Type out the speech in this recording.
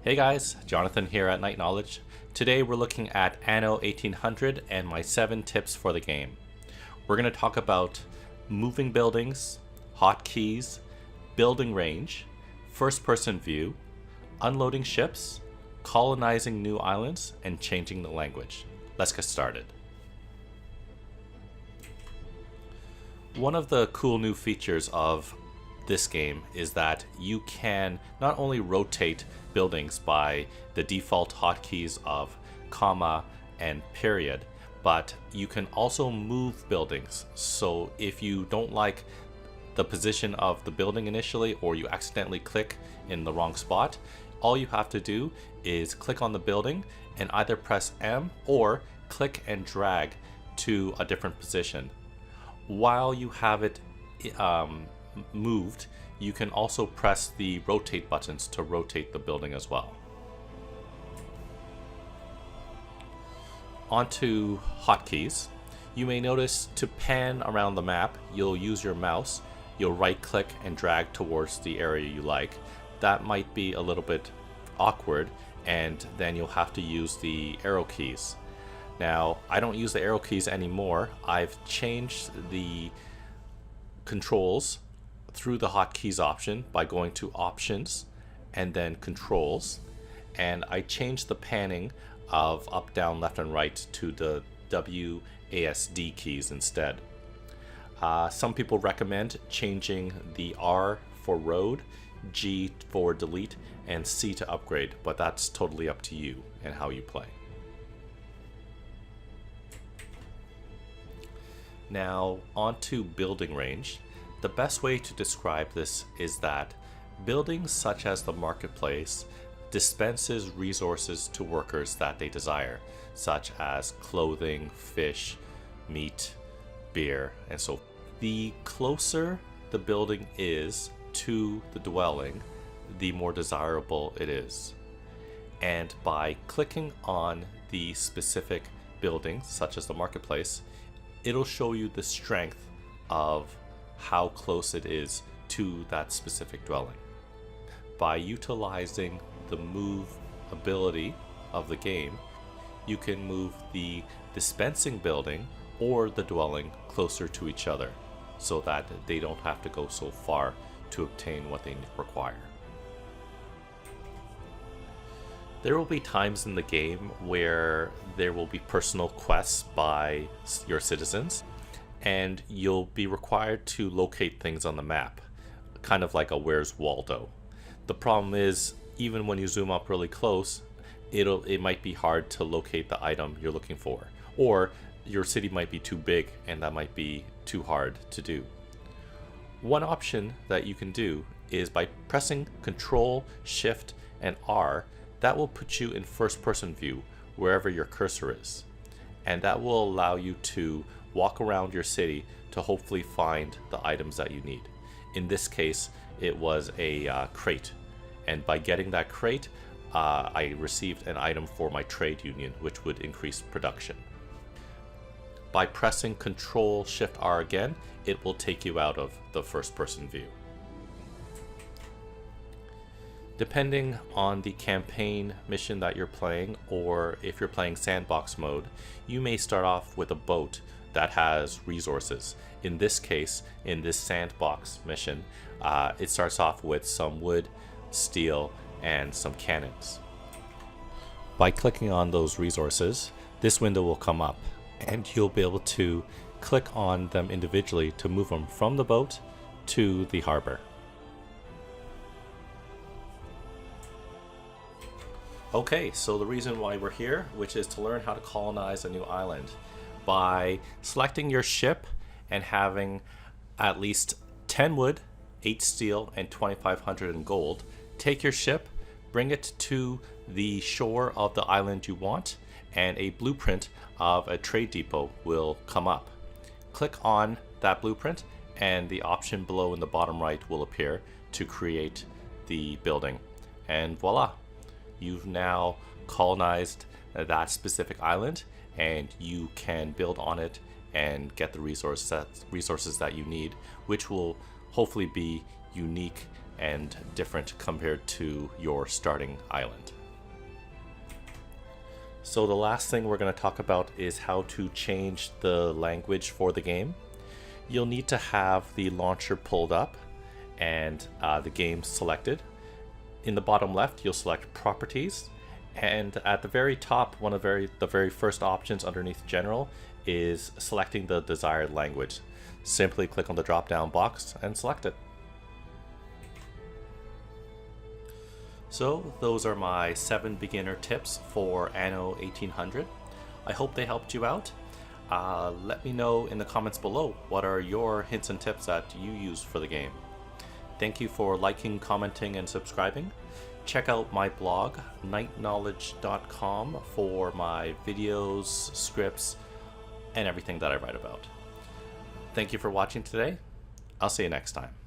Hey guys, Jonathan here at Night Knowledge. Today we're looking at Anno 1800 and my 7 tips for the game. We're going to talk about moving buildings, hotkeys, building range, first person view, unloading ships, colonizing new islands, and changing the language. Let's get started. One of the cool new features of this game is that you can not only rotate buildings by the default hotkeys of comma and period, but you can also move buildings. So if you don't like the position of the building initially, or you accidentally click in the wrong spot, all you have to do is click on the building and either press M or click and drag to a different position. While you have it moved, you can also press the rotate buttons to rotate the building as well. Onto hotkeys. You may notice to pan around the map, you'll use your mouse, you'll right click and drag towards the area you like. That might be a little bit awkward, and then you'll have to use the arrow keys. Now, I don't use the arrow keys anymore. I've changed the controls through the hotkeys option by going to options and then controls, and I changed the panning of up, down, left, and right to the WASD keys instead. Some people recommend changing the R for road, G for delete, and C to upgrade, but that's totally up to you and how you play. Now onto building range. The best way to describe this is that buildings such as the marketplace dispenses resources to workers that they desire, such as clothing, fish, meat, beer, and so forth. The closer the building is to the dwelling, the more desirable it is. And by clicking on the specific building, such as the marketplace, it'll show you the strength of how close it is to that specific dwelling. By utilizing the move ability of the game, you can move the dispensing building or the dwelling closer to each other so that they don't have to go so far to obtain what they require. There will be times in the game where there will be personal quests by your citizens, and you'll be required to locate things on the map, kind of like a Where's Waldo. The problem is, even when you zoom up really close, it might be hard to locate the item you're looking for, or your city might be too big and that might be too hard to do. One option that you can do is by pressing Control, Shift, and R, that will put you in first person view wherever your cursor is, and that will allow you to walk around your city to hopefully find the items that you need. In this case, it was a crate, and by getting that crate, I received an item for my trade union, which would increase production. By pressing Control Shift R again, it will take you out of the first person view. Depending on the campaign mission that you're playing, or if you're playing sandbox mode, you may start off with a boat that has resources. In this case, in this sandbox mission, it starts off with some wood, steel, and some cannons. By clicking on those resources, this window will come up, and you'll be able to click on them individually to move them from the boat to the harbor. Okay, so the reason why we're here, which is to learn how to colonize a new island. By selecting your ship and having at least 10 wood, 8 steel, and 2,500 in gold, take your ship, bring it to the shore of the island you want, and a blueprint of a trade depot will come up. Click on that blueprint, and the option below in the bottom right will appear to create the building. And voila! You've now colonized that specific island, and you can build on it and get the resources that you need, which will hopefully be unique and different compared to your starting island. So the last thing we're going to talk about is how to change the language for the game. You'll need to have the launcher pulled up and the game selected. In the bottom left, you'll select Properties, and at the very top, the very first options underneath General is selecting the desired language. Simply click on the drop-down box and select it. So those are my 7 beginner tips for Anno 1800. I hope they helped you out. Let me know in the comments below what are your hints and tips that you use for the game. Thank you for liking, commenting, and subscribing. Check out my blog, nightknowledge.com, for my videos, scripts, and everything that I write about. Thank you for watching today. I'll see you next time.